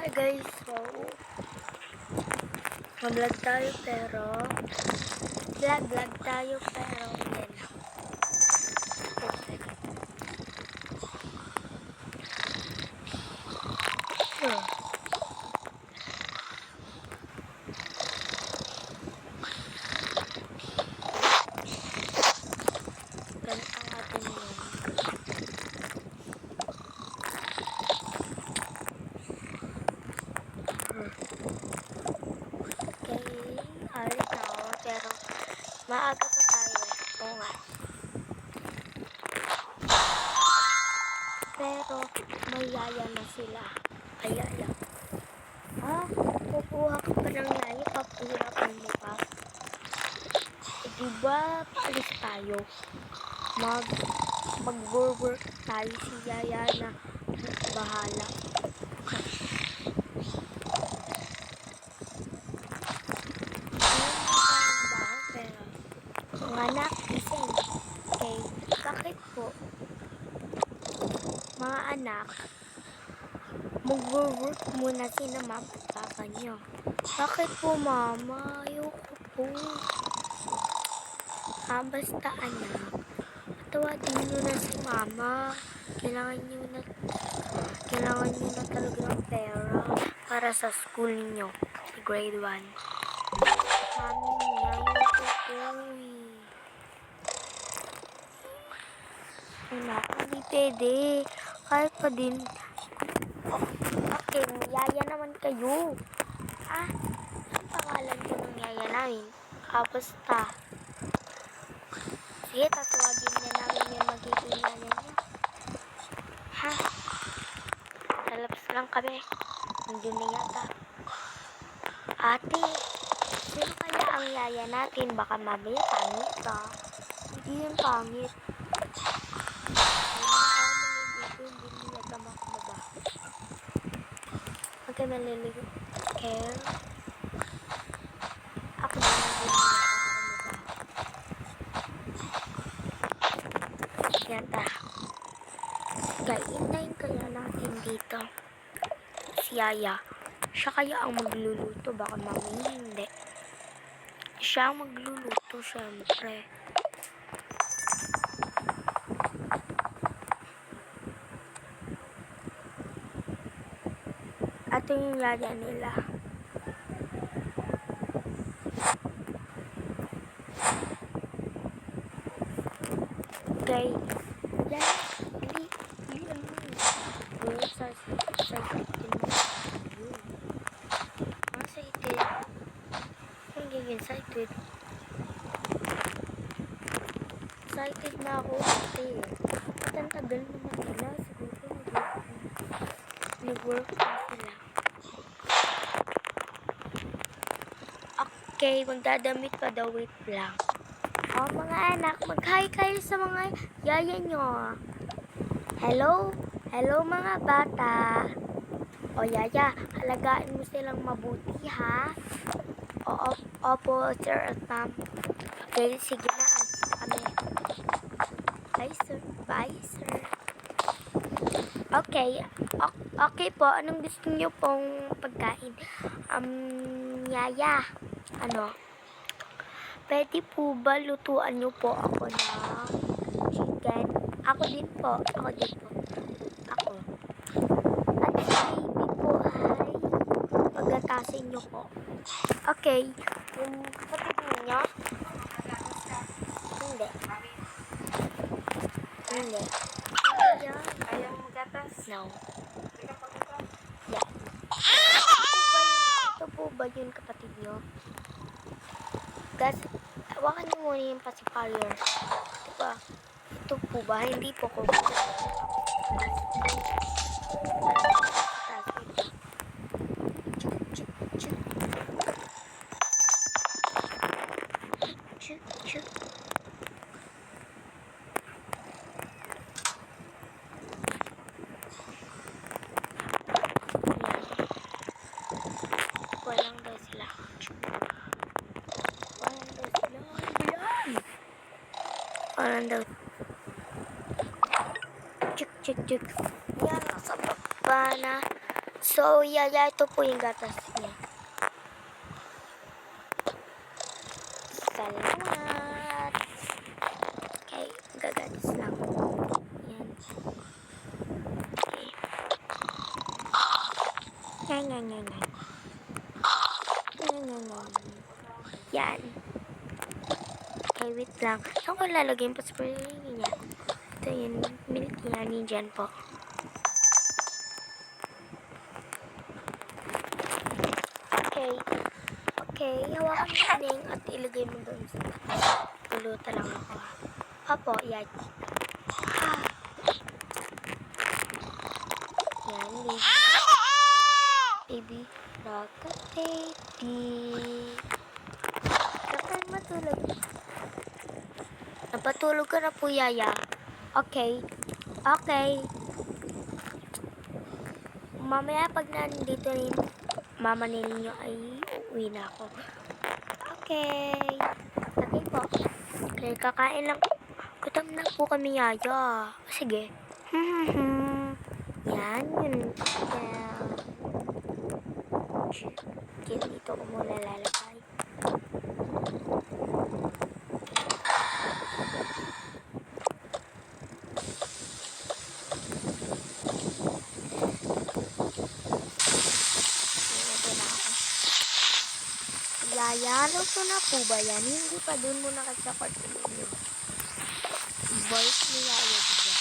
Hi guys, so mag-vlog tayo pero vlog tayo pero yan. Ganito natin yun. Okay, alis na ako pero maaga pa tayo. Oo nga. Pero may yaya na sila. Ay yaya. Kukuha ka pa ng yaya, papahirapan mo pa. Diba, alis tayo. Mag-work tayo, si yaya na bahala. Mga anak, gising. Okay, bakit po? Mga anak, mag-work muna si na mama at papa niyo. Bakit po mama? Ayoko po. Basta anak, tawagin niyo na si mama. Kailangan niyo na talaga ng pera para sa school niyo. Grade 1. Mami, ayoko po Anak, hindi pwede. Kahit pa din. Okay, yaya naman kayo. Ang pangalan ko ng yaya namin? Basta. Sige, tatawagin na namin yung magiging yaya niyo. Nalabas lang kami. Nandun na yata. Ate, sino kaya ang yaya natin? Baka mamaya pangit ka. Hindi yung pangit. Okay, maliligo. Care. Ako na yan ta. Kainain kaya natin dito. Si Yaya. Siya kaya ang magluluto. Baka mami hindi. Siya ang magluluto, syempre. Ito yung yaya nila. Okay. Yaya, hindi ano. Excited. Excited na ako ate. At ang tagal naman nila. Siguro nag-work na sila. Okay, magdadamit pa daw. Wait lang. Mga anak, mag-hi kayo sa mga yaya nyo. Hello? Hello mga bata. Yaya, halagaan mo silang mabuti ha. Opo, sir at ma'am. Okay, sige na. Alis na kami. Bye, sir. Bye, sir. Okay. Okay po. Anong gusto niyo pong pagkain? Yaya. Ano? Pwede po ba lutuan niyo po ako ng chicken? Ako din po. Ako. At baby po, hi. Pagkatasin niyo po. Okay. Yung kapatid niyo? Hindi. Ayaw mo gatas? No. Yeah. Ito po ba yun kapatid niyo? Guys, hawakan niyo muna yung pacifier. Diba? Ito po ba? Hindi po ko. Walang daw sila. Walang daw. Chik. Yan, nasa baba na So, Yaya, ito po yung gatas niya. Salamat. Okay, gagatas lang. Yan. Okay. Yan. Yan. Okay, wait lang. Saan ko lalagay yung spray niya? Ito yung milk yan. Dyan po. Okay, hawakan mo kaning at ilagay mo doon sa tuluta lang ako. Apo, yan. Yan, baby. Rocket baby. Kapag matulog. Napatulog ka na po, Yaya. Okay. Mamaya pag nandito na yung mama ninyo ay uuwi na ako. Okay po. Okay, kakain lang. Gutom na po kami, Yaya. Sige. Yan, yun. Yan, dito ko muna lalagay. Yaya, luto na po ba yan? Hindi pa, dun muna kasi sa kwarto ninyo. Boys ni Yaya, diba?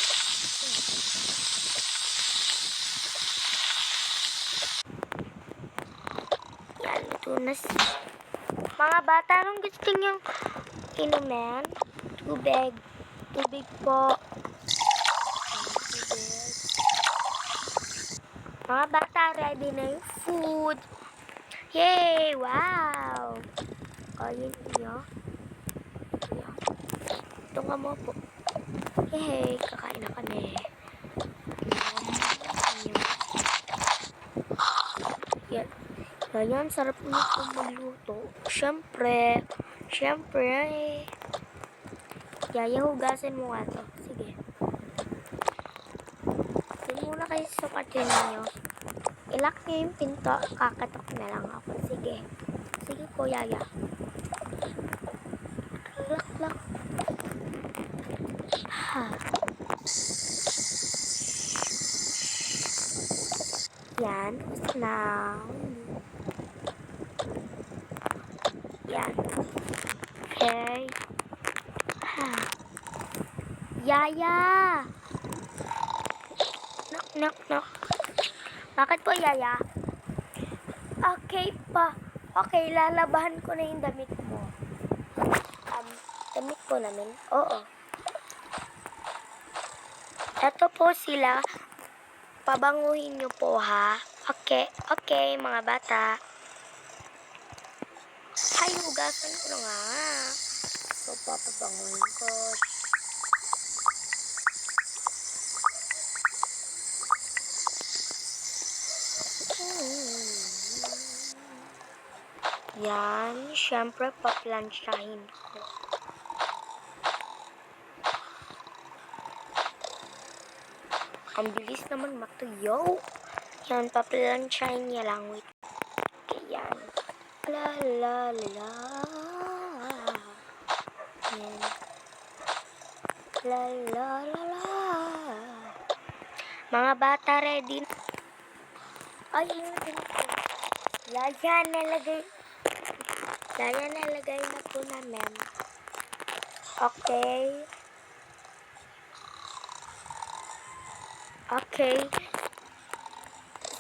Yan, luto na siya. Mga bata, anong gusto nyo inumin? Tubig. Tubig po. Tubig. Mga bata, ready na yung food. Yay! Wow! Kain niyo. Ito nga mo po. Yay! Kakain na kami. Yan. Yan, sarap nyo po magluto. Siyempre. Yaya, hugasin mo nga to. Sige. Doon muna kayo sa kwarto ninyo. Ilak niyo yung pinto. Kakatok na lang ako. Sige. Sige po, Yaya. Lock. Yan. Now. Yan. Okay. Yaya! Knock. Bakit po, Yaya? Okay pa. Okay, lalabahan ko na yung damit mo. Damit po namin? Oo. Ito po sila. Pabanguhin nyo po, ha? Okay, mga bata. Ay, hugasan ko na nga. So, papabanguhin ko. Yan, syempre paplansyahin ko. Ang bilis naman matuyo. Yan, paplansyahin niya lang. Wait. Okay, yan. La. Yan. La. Mga bata, ready? Ay, yun. Yaya, nalagay na po namin. Okay.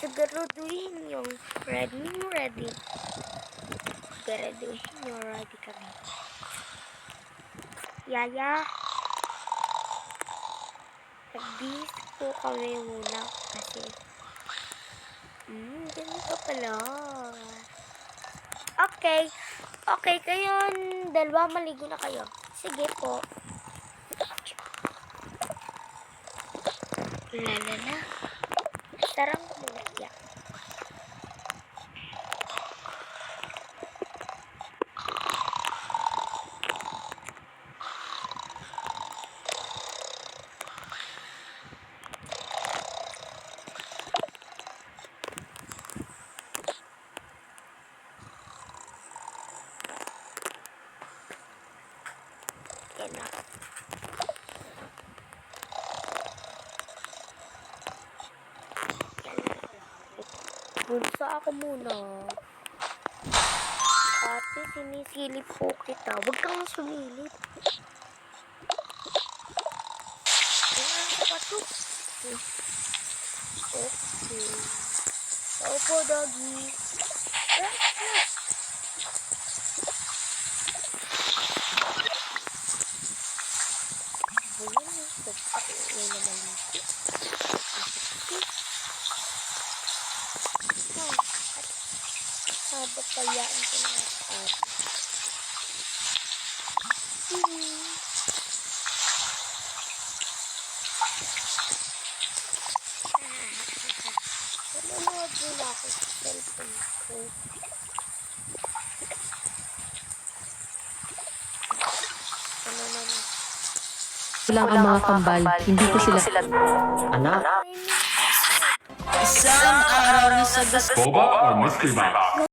Siguraduhin yung ready. Siguraduhin yung ready kami. Yaya, nag-bis po kami muna kasi ganito pala. Okay, kayo dalawa maligo na kayo. Sige po. Lala. Sarang ko muna. Yeah. Bunso, ako muna. Ate, sinisilip ko kita. Huwag kang sumilip. Ayan, sapato. Okay. Opo, doggy. Ayan, sapato. Ayan naman dito. Habang kayaan ko na at nanonood muna ako sa cellphone ko. Lang ang mga kambal, hindi ko sila... Anak? Isang araw na sa Boba or Mystery Box?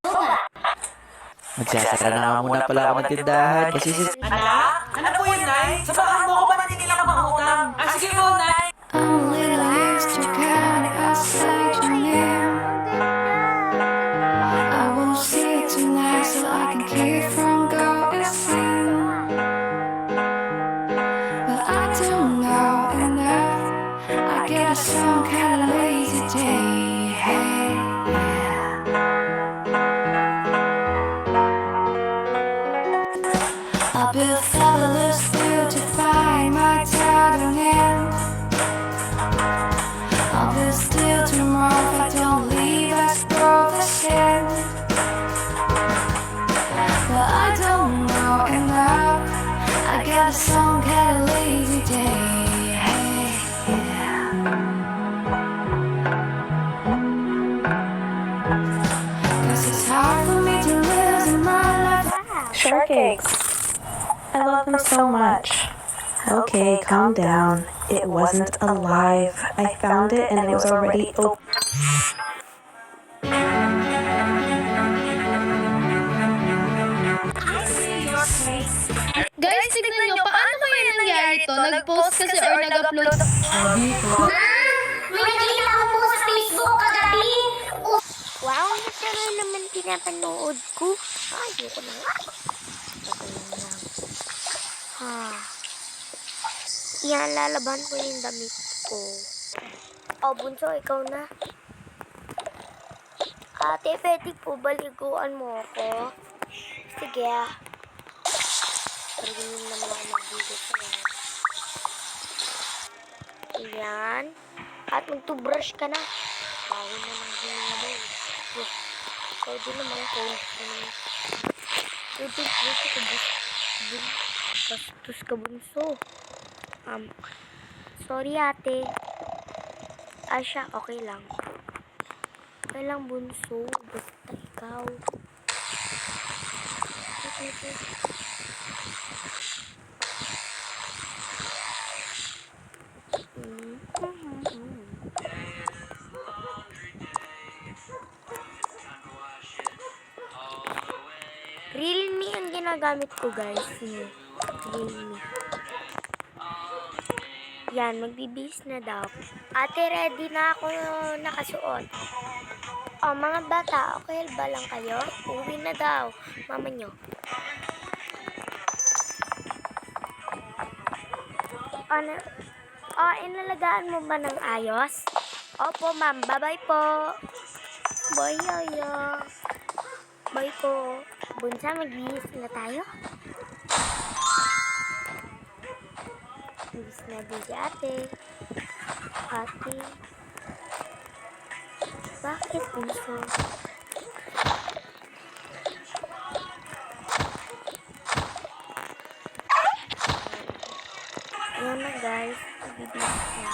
Magsasara na nga muna pala ako ng tindahan kasi Anak? Ano po yun, Nay? Sabahan mo ko ba natin ilang mga utang? Sige po, Nay! I'm a little used to counting outside your name. I won't see it tonight so I can keep from going insane. But I don't know enough. I get some kind of lazy day. Hey, I'll build fabulous still to find my title end. I'll be still tomorrow if I don't leave as provision. But I don't know enough. I got some kind of lazy day. Hey, yeah. Cause it's hard for me to live in my life. Shortcakes. I love them so much. Okay, calm down. It wasn't alive. I found it and it was already open. Guys, tignan nyo, paano kaya nangyari to? Nag-post kasi or nag-upload. May nakita ko po sa Facebook kagabi. Wow, nasara naman pinapanood ko. Ayoko na nga. Patayin lang. Yan, lalaban ko yung damit ko. Oh, bunso, ikaw na. Ate, pwede po baliguan mo ako? Sige ah. Parigin naman ako magbigot yan. Yan. At mag-toothbrush ka na. Bago na lang hininga mo. Ikaw din naman ko. Toothbrush ka bastos ka bunso. Sorry ate. Siya, okay lang. Okay lang bunso. Basta ikaw. Okay. Realme ang ginagamit ko guys. Realme. Yan, magbibis na daw. Ate, ready na ako nakasuot. Oh, mga bata, okay ba lang kayo? Uwi na daw, mama nyo. Inalagaan mo ba ng ayos? Opo, ma'am. Bye-bye po. Bye, yaya. Bye po. Bunsa, magbihis na tayo? Bihis na din si ate. Ate. Bakit, bunso? Ayan na guys. Bibihis na.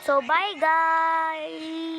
So, bye guys!